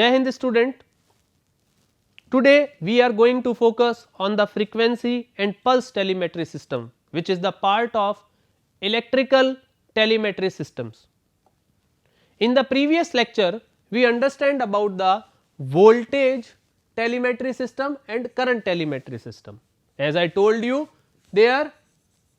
Jai Hind student. Today we are going to focus on the frequency and pulse telemetry system, which is the part of electrical telemetry systems. In the previous lecture we understand about the voltage telemetry system and current telemetry system. As I told you, there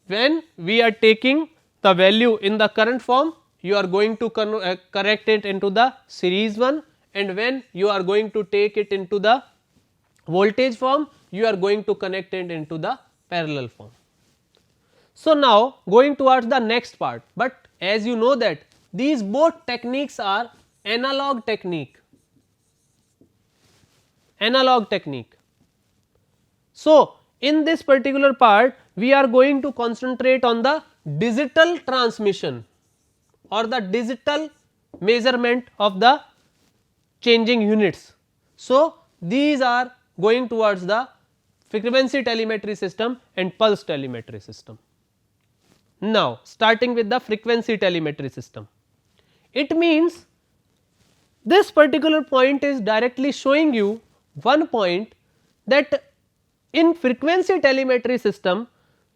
when we are taking the value in the current form, you are going to correct it into the series one, and when you are going to take it into the voltage form, you are going to connect it into the parallel form. So, now going towards the next part, but as you know that these both techniques are analog technique. So, in this particular part we are going to concentrate on the digital transmission or the digital measurement of the changing units. So, these are going towards the frequency telemetry system and pulse telemetry system. Now, starting with the frequency telemetry system, it means this particular point is directly showing you one point that in frequency telemetry system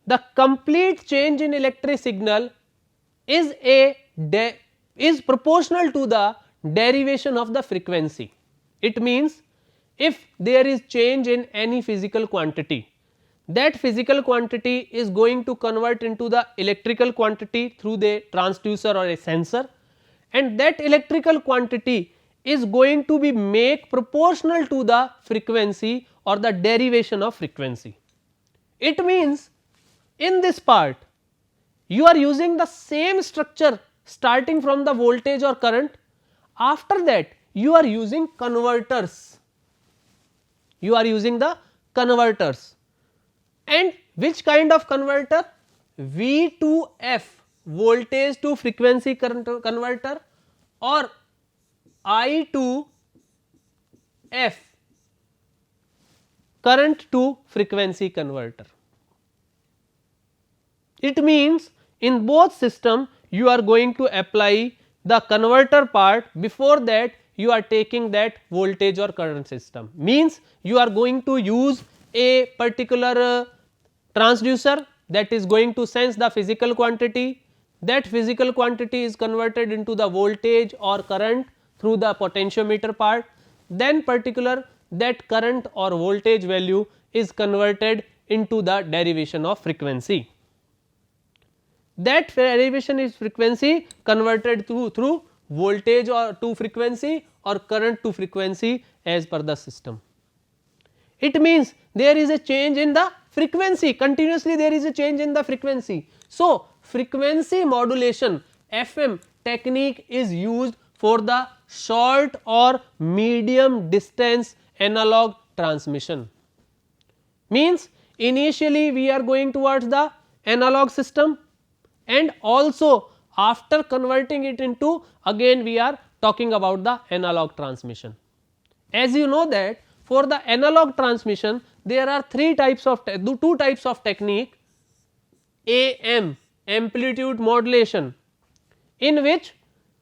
the complete change in electric signal is proportional to the derivation of the frequency. It means if there is change in any physical quantity, that physical quantity is going to convert into the electrical quantity through the transducer or a sensor, and that electrical quantity is going to be make proportional to the frequency or the derivation of frequency. It means in this part you are using the same structure starting from the voltage or current. After that you are using converters, and which kind of converter? V to F, voltage to frequency converter, or I to F, current to frequency converter. It means in both system you are going to apply the converter part, before that you are taking that voltage or current system. Means you are going to use a particular transducer that is going to sense the physical quantity, that physical quantity is converted into the voltage or current through the potentiometer part, then particular that current or voltage value is converted into the derivation of frequency. That derivation is frequency converted through voltage or to frequency or current to frequency as per the system. It means there is a change in the frequency, continuously there is a change in the frequency. So, frequency modulation FM technique is used for the short or medium distance analog transmission. Means initially we are going towards the analog system, and also after converting it into, again we are talking about the analog transmission. As you know that for the analog transmission there are two types of technique. AM, amplitude modulation, in which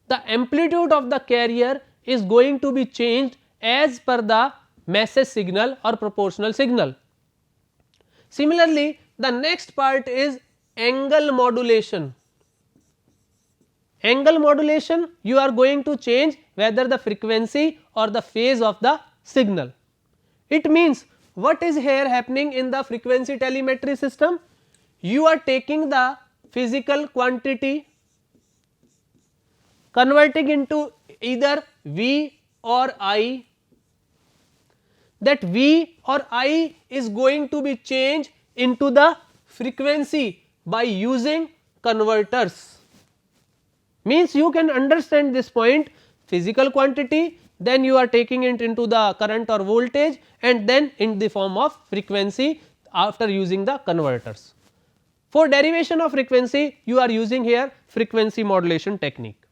the amplitude of the carrier is going to be changed as per the message signal or proportional signal. Similarly, the next part is angle modulation. Angle modulation, you are going to change whether the frequency or the phase of the signal. It means what is here happening in the frequency telemetry system? You are taking the physical quantity, converting into either V or I. That V or I is going to be changed into the frequency by using converters. Means you can understand this point, physical quantity, then you are taking it into the current or voltage, and then in the form of frequency after using the converters. For derivation of frequency you are using here frequency modulation technique.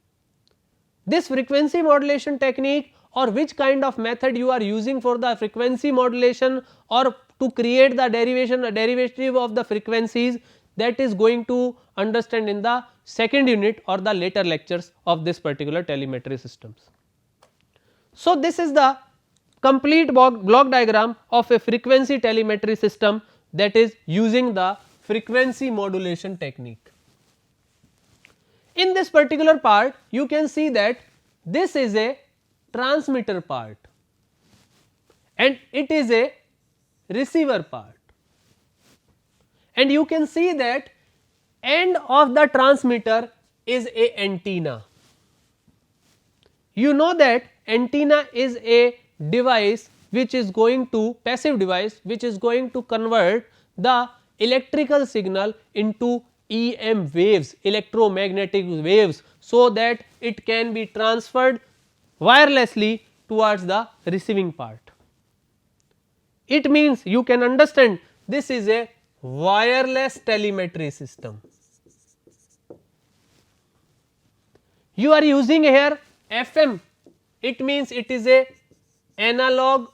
This frequency modulation technique, or which kind of method you are using for the frequency modulation or to create the derivative of the frequencies, that is going to understand in the second unit or the later lectures of this particular telemetry systems. So, this is the complete block diagram of a frequency telemetry system, that is using the frequency modulation technique. In this particular part you can see that this is a transmitter part and it is a receiver part, and you can see that end of the transmitter is a antenna. You know that antenna is a device which is going to, passive device which is going to convert the electrical signal into EM waves, electromagnetic waves, so that it can be transferred wirelessly towards the receiving part. It means you can understand this is a wireless telemetry system. You are using here FM, it means it is a analog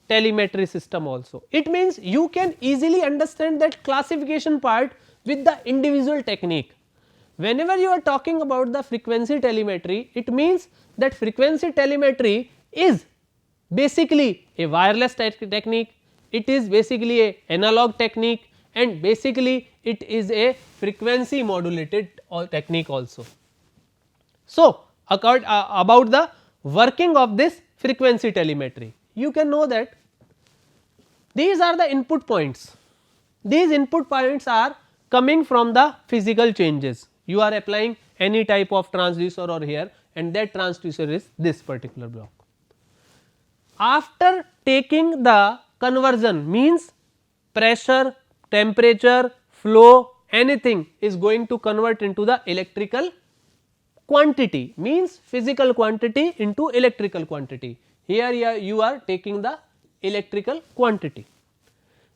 telemetry system also. It means you can easily understand that classification part with the individual technique. Whenever you are talking about the frequency telemetry, it means that frequency telemetry is basically a wireless technique, it is basically a analog technique, and basically it is a frequency modulated technique also. So, about the working of this frequency telemetry, you can know that these are the input points. These input points are coming from the physical changes. You are applying any type of transducer or here, and that transducer is this particular block. After taking the conversion, means pressure, temperature, flow, anything is going to convert into the electrical quantity, means physical quantity into electrical quantity. Here you are taking the electrical quantity.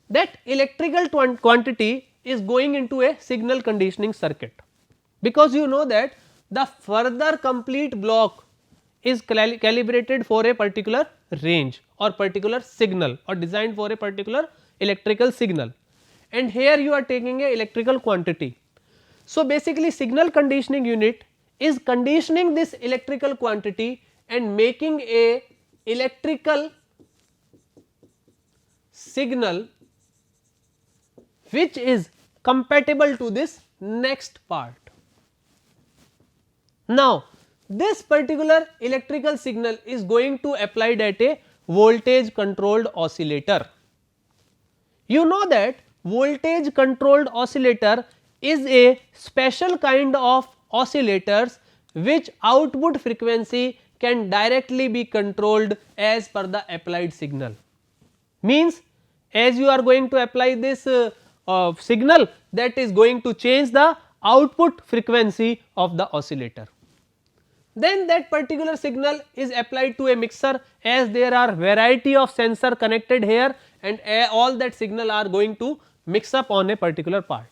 That electrical quantity is going into a signal conditioning circuit, because you know that the further complete block is calibrated for a particular range or particular signal or designed for a particular electrical signal, and here you are taking a electrical quantity. So, basically signal conditioning unit is conditioning this electrical quantity and making a electrical signal which is compatible to this next part. Now, this particular electrical signal is going to applied at a voltage controlled oscillator. You know that voltage controlled oscillator is a special kind of oscillators which output frequency can directly be controlled as per the applied signal. Means as you are going to apply this signal, that is going to change the output frequency of the oscillator. Then that particular signal is applied to a mixer, as there are variety of sensor connected here, and all that signal are going to mix up on a particular part.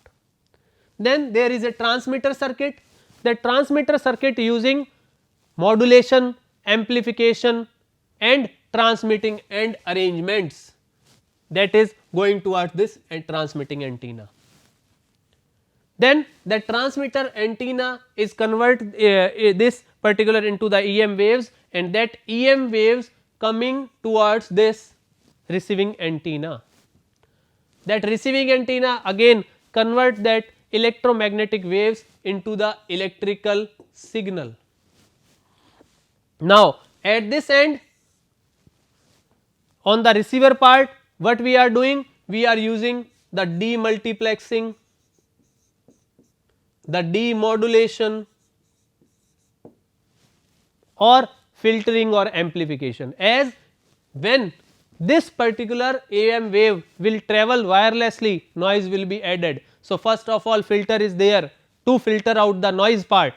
Then there is a transmitter circuit. The transmitter circuit using modulation, amplification and transmitting end arrangements, that is going towards this and transmitting antenna. Then the transmitter antenna is convert this particular into the EM waves, and that EM waves coming towards this receiving antenna. That receiving antenna again convert that electromagnetic waves into the electrical signal. Now, at this end on the receiver part, what we are doing? We are using the demultiplexing, the demodulation or filtering or amplification, as when this particular AM wave will travel wirelessly, noise will be added. So, first of all filter is there to filter out the noise part.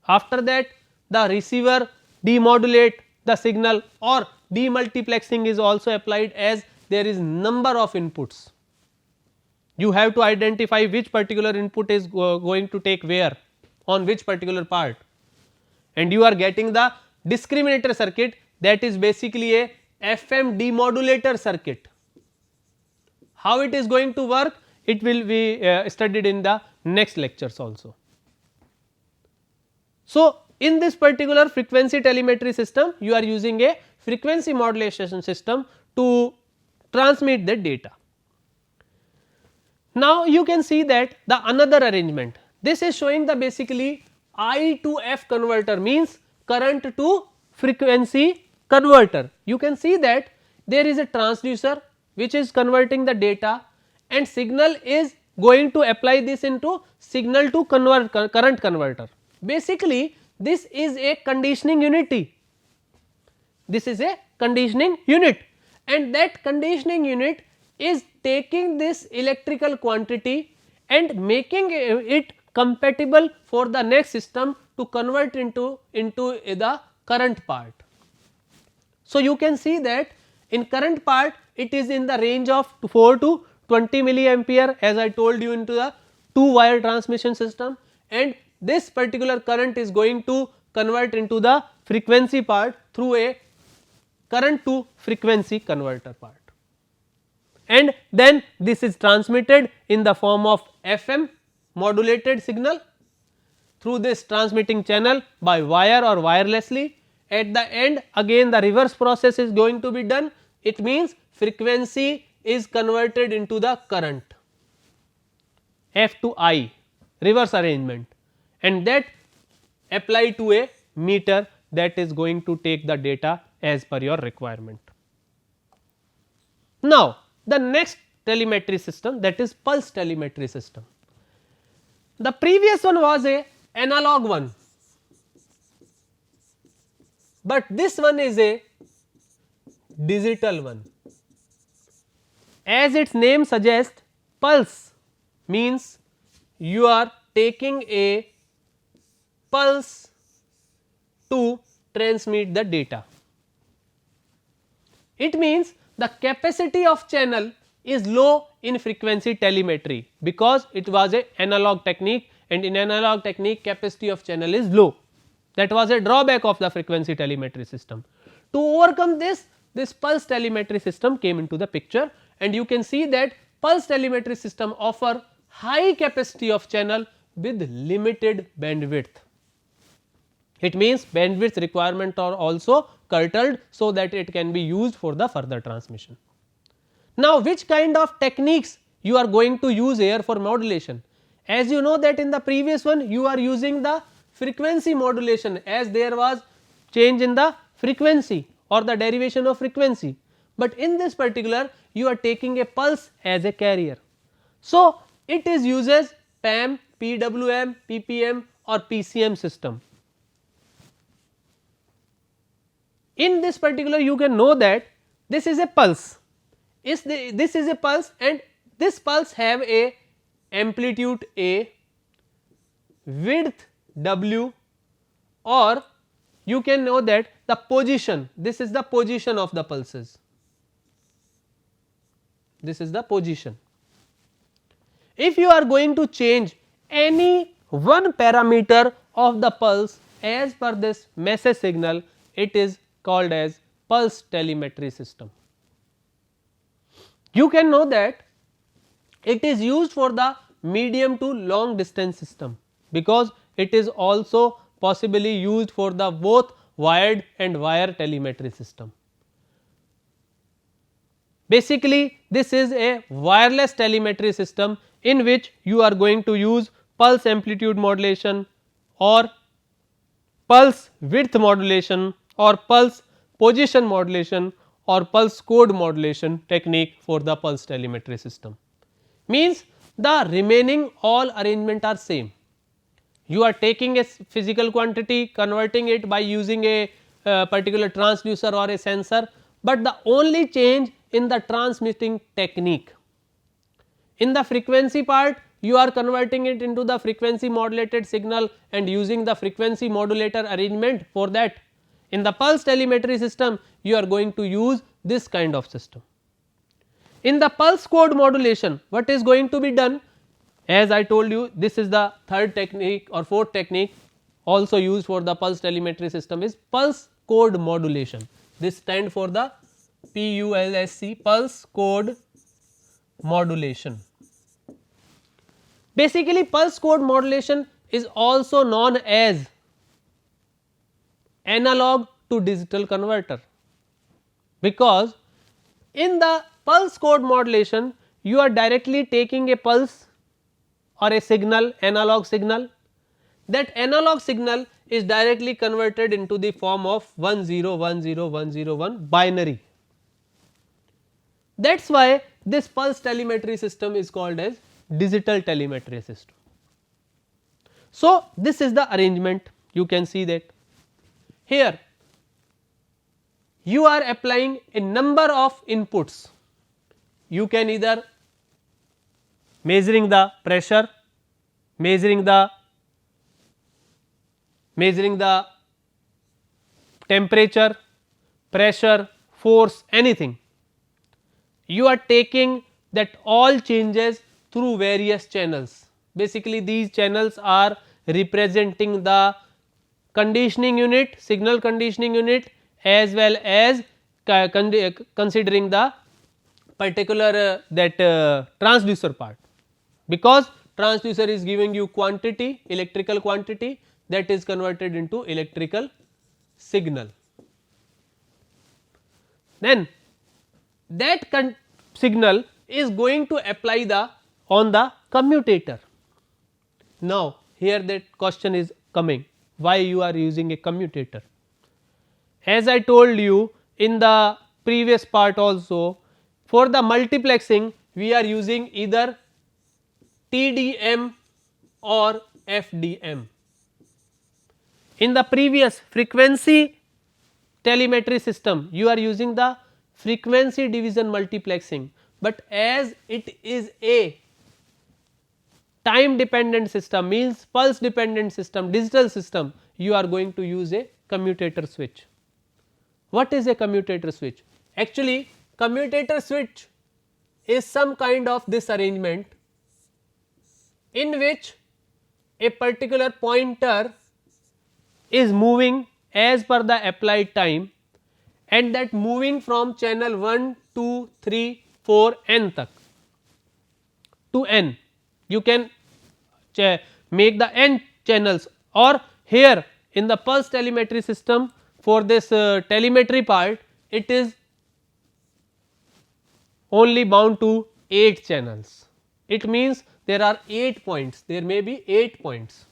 After that the receiver demodulate the signal, or demultiplexing is also applied, as there is number of inputs. You have to identify which particular input is going to take where on which particular part, and you are getting the discriminator circuit, that is basically a FM demodulator circuit. How it is going to work? It will be studied in the next lectures also. So, in this particular frequency telemetry system you are using a frequency modulation system to transmit the data. Now, you can see that the another arrangement, this is showing the basically I to F converter, means current to frequency converter. You can see that there is a transducer which is converting the data and signal is going to apply this into signal to current converter. Basically this is a conditioning unity, this is a conditioning unit, and that conditioning unit is taking this electrical quantity and making it compatible for the next system to convert into the current part. So, you can see that in current part it is in the range of 4 to 20 milliampere, as I told you, into the 2 wire transmission system, and this particular current is going to convert into the frequency part through a current to frequency converter part, and then this is transmitted in the form of FM modulated signal through this transmitting channel by wire or wirelessly. At the end again the reverse process is going to be done, it means frequency is converted into the current F to I, reverse arrangement, and that apply to a meter that is going to take the data as per your requirement. Now, the next telemetry system, that is pulse telemetry system. The previous one was a analog one, but this one is a digital one. As its name suggests, pulse means you are taking a pulse to transmit the data. It means the capacity of channel is low in frequency telemetry, because it was a analog technique, and in analog technique capacity of channel is low. That was a drawback of the frequency telemetry system. To overcome this, this pulse telemetry system came into the picture, and you can see that pulse telemetry system offer high capacity of channel with limited bandwidth. It means bandwidth requirement are also curtailed, so that it can be used for the further transmission. Now, which kind of techniques you are going to use here for modulation? As you know that in the previous one you are using the frequency modulation, as there was change in the frequency or the derivation of frequency, but in this particular you are taking a pulse as a carrier. So, it is uses PAM, PWM, PPM or PCM system. In this particular you can know that this is a pulse, this is a pulse, and this pulse have a amplitude A, width W, or you can know that the position, this is the position of the pulses, this is the position. If you are going to change any one parameter of the pulse as per this message signal, it is called as pulse telemetry system. You can know that it is used for the medium to long distance system, because it is also possibly used for the both wired and wire telemetry system. Basically, this is a wireless telemetry system in which you are going to use pulse amplitude modulation or pulse width modulation or pulse position modulation or pulse code modulation technique for the pulse telemetry system. Means the remaining all arrangement are same. You are taking a physical quantity, converting it by using a particular transducer or a sensor, but the only change in the transmitting technique. In the frequency part you are converting it into the frequency modulated signal and using the frequency modulator arrangement for that. In the pulse telemetry system you are going to use this kind of system. In the pulse code modulation, what is going to be done? As I told you, this is the third technique or fourth technique also used for the pulse telemetry system is pulse code modulation. This stand for the PULSC, pulse code modulation. Basically, pulse code modulation is also known as analog to digital converter, because in the pulse code modulation you are directly taking a pulse or a signal, analog signal. That analog signal is directly converted into the form of 1010101 binary. That is why this pulse telemetry system is called as digital telemetry system. So, this is the arrangement, you can see that here you are applying a number of inputs. You can either measuring the pressure, measuring the temperature, pressure, force, anything. You are taking that all changes through various channels. Basically these channels are representing the conditioning unit, signal conditioning unit, as well as considering the particular transducer part, because transducer is giving you quantity, electrical quantity, that is converted into electrical signal. Then that signal is going to apply on the commutator. Now here that question is coming, why you are using a commutator? As I told you in the previous part also, for the multiplexing we are using either TDM or FDM. In the previous frequency telemetry system you are using the frequency division multiplexing, but as it is a time dependent system, means pulse dependent system, digital system, you are going to use a commutator switch. What is a commutator switch? Actually commutator switch is some kind of this arrangement in which a particular pointer is moving as per the applied time, and that moving from channel 1, 2, 3, 4 n tak to n. You can make the n channels, or here in the pulse telemetry system for this telemetry part it is only bound to 8 channels. It means there are 8 points, there may be 8 points.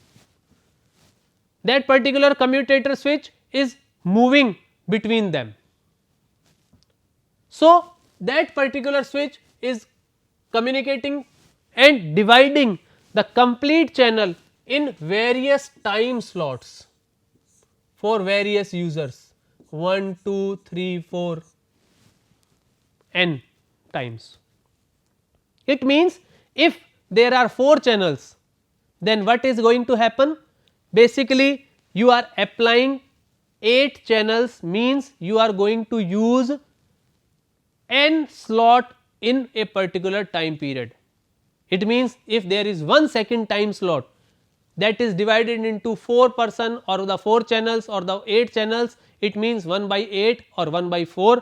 That particular commutator switch is moving between them. So, that particular switch is communicating and dividing the complete channel in various time slots for various users 1, 2, 3, 4 n times. It means if there are 4 channels, then what is going to happen? Basically you are applying 8 channels, means you are going to use n slot in a particular time period. It means if there is 1 second time slot that is divided into 4% or the 4 channels or the 8 channels, it means 1 by 8 or 1 by 4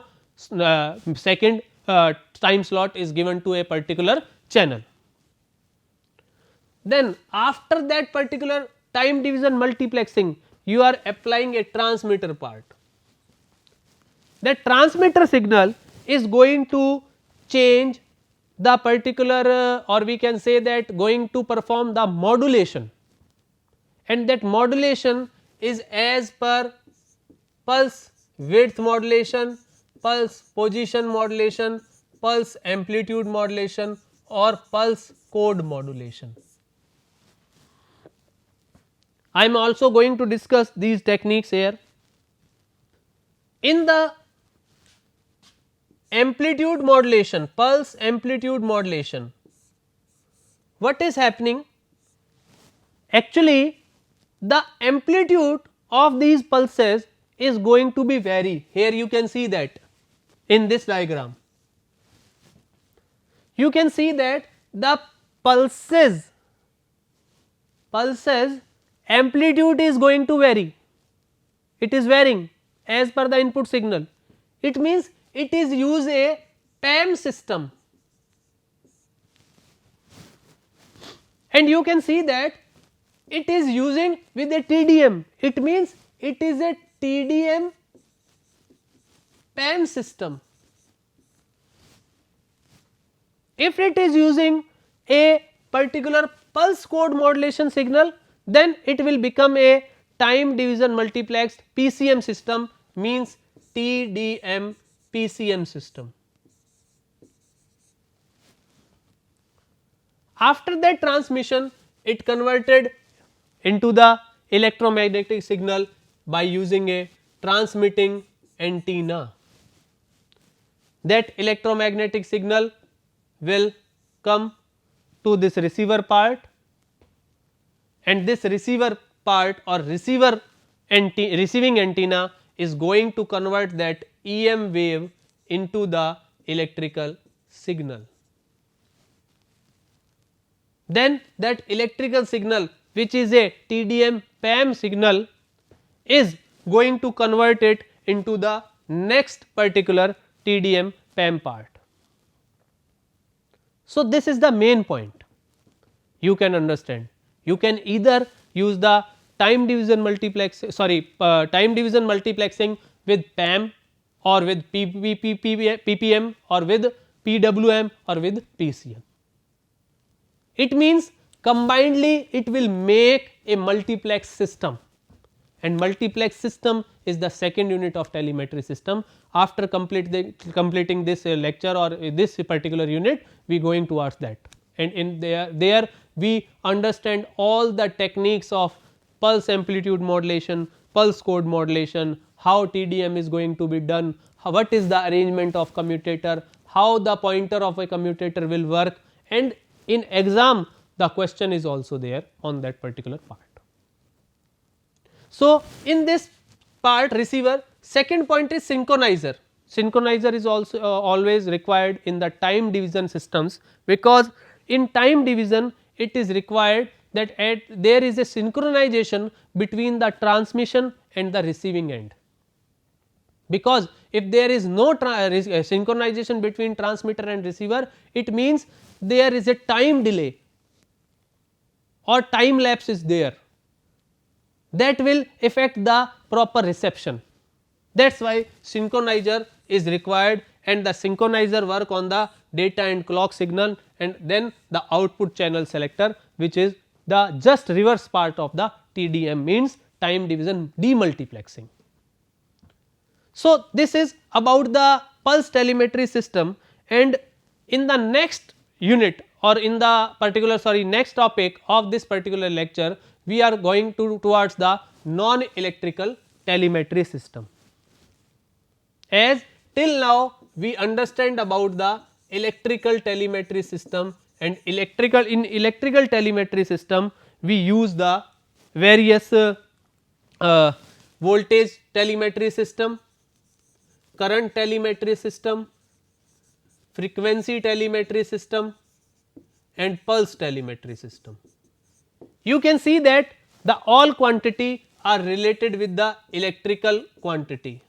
second time slot is given to a particular channel. Then after that particular time division multiplexing you are applying a transmitter part. That transmitter signal is going to change the particular or we can say that going to perform the modulation, and that modulation is as per pulse width modulation, pulse position modulation, pulse amplitude modulation or pulse code modulation. I am also going to discuss these techniques here. In the amplitude modulation, pulse amplitude modulation, what is happening? Actually the amplitude of these pulses is going to be vary. Here you can see that in this diagram. You can see that the pulses amplitude is going to vary, it is varying as per the input signal. It means it is use a PAM system, and you can see that it is using with a TDM. It means it is a TDM PAM system. If it is using a particular pulse code modulation signal, then it will become a time division multiplexed PCM system, means TDM PCM system. After that transmission, it converted into the electromagnetic signal by using a transmitting antenna. That electromagnetic signal will come to this receiver part, and this receiver part or receiving antenna is going to convert that EM wave into the electrical signal. Then that electrical signal, which is a TDM PAM signal, is going to convert it into the next particular TDM PAM part. So, this is the main point you can understand. You can either use the time division multiplexing with PAM or with PPM or with PWM or with PCM. It means combinedly it will make a multiplex system, and multiplex system is the second unit of telemetry system. After completing this lecture or this particular unit, we going towards that, and in there we understand all the techniques of pulse amplitude modulation, pulse code modulation, how TDM is going to be done, what is the arrangement of commutator, how the pointer of a commutator will work, and in exam the question is also there on that particular part. So, in this part receiver, second point is synchronizer. Synchronizer is also always required in the time division systems, because in time division it is required that there is a synchronization between the transmission and the receiving end, because if there is no synchronization between transmitter and receiver, it means there is a time delay or time lapse is there, that will affect the proper reception. That is why synchronizer is required, and the synchronizer work on the data and clock signal, and then the output channel selector, which is the just reverse part of the TDM, means time division demultiplexing. So, this is about the pulse telemetry system, and in the next unit or in the particular next topic of this particular lecture, we are going towards the non electrical telemetry system. As till now we understand about the electrical telemetry system, and in electrical telemetry system we use the various voltage telemetry system, current telemetry system, frequency telemetry system, and pulse telemetry system. You can see that the all quantity are related with the electrical quantity,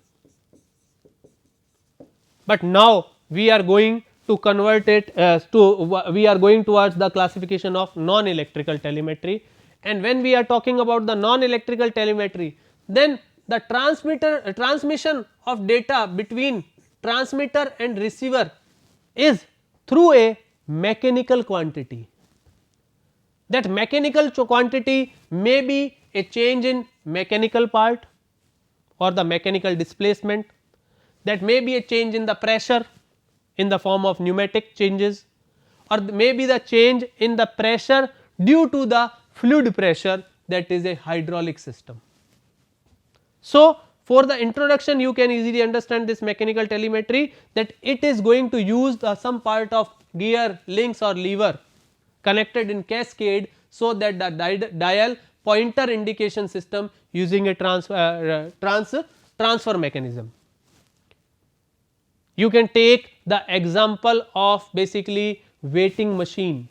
but now we are going to convert it we are going towards the classification of non electrical telemetry. And when we are talking about the non electrical telemetry, then the transmission of data between transmitter and receiver is through a mechanical quantity. That mechanical quantity may be a change in mechanical part or the mechanical displacement, that may be a change in the pressure in the form of pneumatic changes, or may be the change in the pressure due to the fluid pressure, that is a hydraulic system. So, for the introduction you can easily understand this mechanical telemetry, that it is going to use some part of gear, links or lever connected in cascade, so that the dial pointer indication system using a transfer mechanism. You can take the example of basically weighting machine.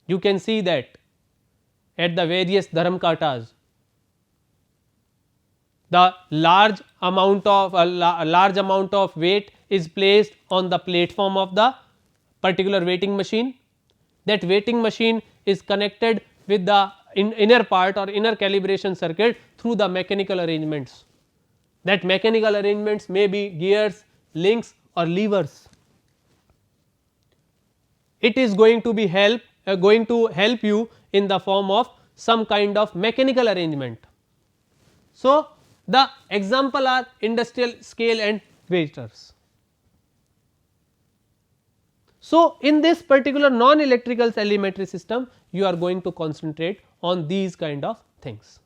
You can see that at the various dharam katas, the large amount of weight is placed on the platform of the particular weighting machine. That weighting machine is connected with the inner part or inner calibration circuit through the mechanical arrangements. That mechanical arrangements may be gears, links or levers. It is going to be going to help you in the form of some kind of mechanical arrangement. So, the example are industrial scale and waiters. So, in this particular non electrical telemetry system you are going to concentrate on these kind of things,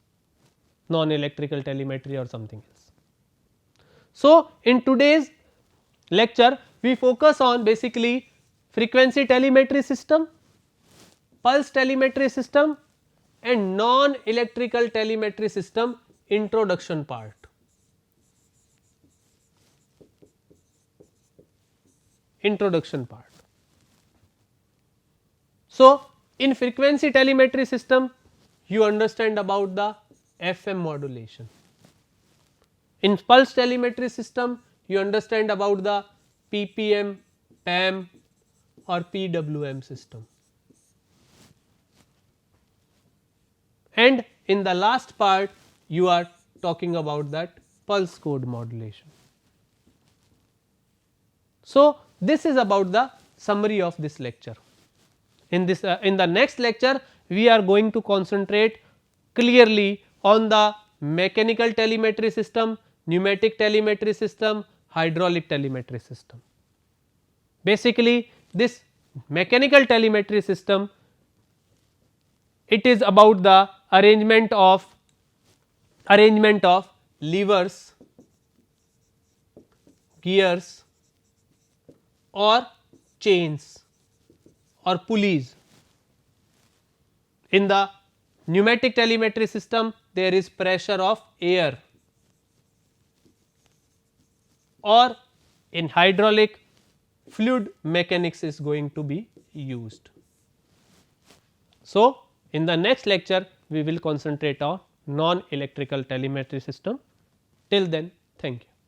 non electrical telemetry or something else. So, in today's lecture we focus on basically frequency telemetry system, pulse telemetry system and non electrical telemetry system introduction part. Introduction part. So, in frequency telemetry system you understand about the FM modulation. In pulse telemetry system you understand about the PPM, PAM or PWM system. And in the last part you are talking about that pulse code modulation. So, this is about the summary of this lecture. In this in the next lecture we are going to concentrate clearly on the mechanical telemetry system, pneumatic telemetry system, hydraulic telemetry system. Basically this mechanical telemetry system, it is about the arrangement of levers, gears or chains or pulleys. In the pneumatic telemetry system there is pressure of air, or in hydraulic fluid mechanics is going to be used. So, in the next lecture we will concentrate on non electrical telemetry system. Till then, thank you.